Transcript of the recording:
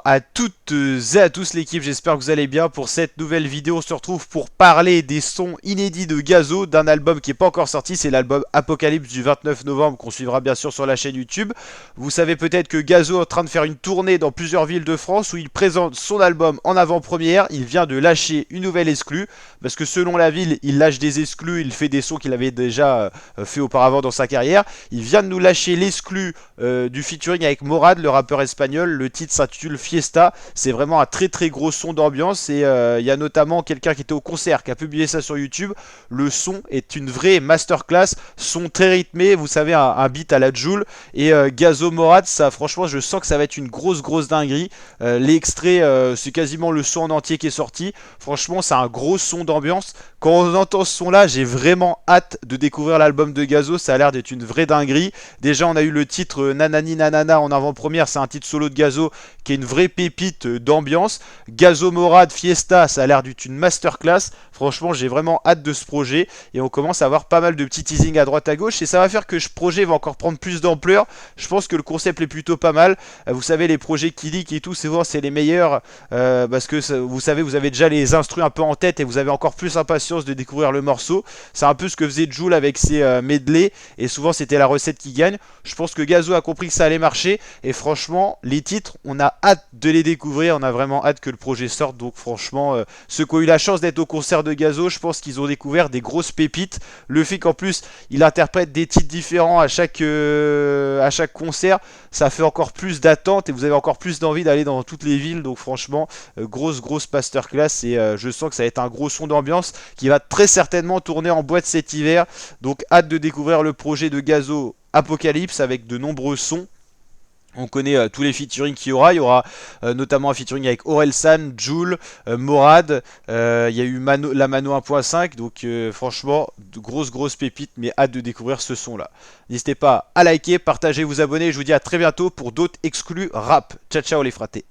à toutes et à tous l'équipe, j'espère que vous allez bien. Pour cette nouvelle vidéo, on se retrouve pour parler des sons inédits de Gazo, d'un album qui n'est pas encore sorti, c'est l'album Apocalypse du 29 novembre qu'on suivra bien sûr sur la chaîne YouTube. Vous savez peut-être que Gazo est en train de faire une tournée dans plusieurs villes de France où il présente son album en avant-première. Il vient de lâcher une nouvelle exclue, parce que selon la ville, il lâche des exclus, il fait des sons qu'il avait déjà fait auparavant dans sa carrière. Il vient de nous lâcher l'exclu du featuring avec Morad, le rappeur espagnol. Le titre s'intitule Fiesta. C'est vraiment un très très gros son d'ambiance et il y a notamment quelqu'un qui était au concert qui a publié ça sur YouTube. Le son est une vraie masterclass, son très rythmé, vous savez, un beat à la Jul. Et Gazo Morad, ça franchement je sens que ça va être une grosse dinguerie. L'extrait, c'est quasiment le son en entier qui est sorti. Franchement c'est un gros son d'ambiance. Quand on entend ce son là, j'ai vraiment hâte de découvrir l'album de Gazo. Ça a l'air d'être une vraie dinguerie. Déjà on a eu le titre Nanani Nanana en avant-première, c'est un titre solo de Gazo qui est une vraie pépite d'ambiance. Gazo Morad Fiesta, ça a l'air d'être une masterclass. Franchement, j'ai vraiment hâte de ce projet et on commence à avoir pas mal de petits teasings à droite à gauche et ça va faire que ce projet va encore prendre plus d'ampleur. Je pense que le concept est plutôt pas mal. Vous savez, les projets qui leak et tout, c'est les meilleurs parce que vous savez, vous avez déjà les instrus un peu en tête et vous avez encore plus impatience de découvrir le morceau. C'est un peu ce que faisait Jul avec ses medley et souvent c'était la recette qui gagne. Je pense que Gazo a compris que ça allait marcher et franchement, les titres, on a hâte de les découvrir, on a vraiment hâte que le projet sorte. Donc franchement, ceux qui ont eu la chance d'être au concert de Gazo, je pense qu'ils ont découvert des grosses pépites. Le fait qu'en plus il interprète des titres différents à chaque concert, ça fait encore plus d'attente et vous avez encore plus d'envie d'aller dans toutes les villes. Donc franchement, grosse masterclass et je sens que ça va être un gros son d'ambiance qui va très certainement tourner en boîte cet hiver. Donc hâte de découvrir le projet de Gazo Apocalypse avec de nombreux sons. On connaît tous les featuring qu'il y aura. Il y aura notamment un featuring avec Orelsan, Jul, Morad. Il y a eu la Mano 1.5. Donc franchement, de grosses pépites. Mais hâte de découvrir ce son là. N'hésitez pas à liker, partager, vous abonner. Je vous dis à très bientôt pour d'autres exclus rap. Ciao les fratés.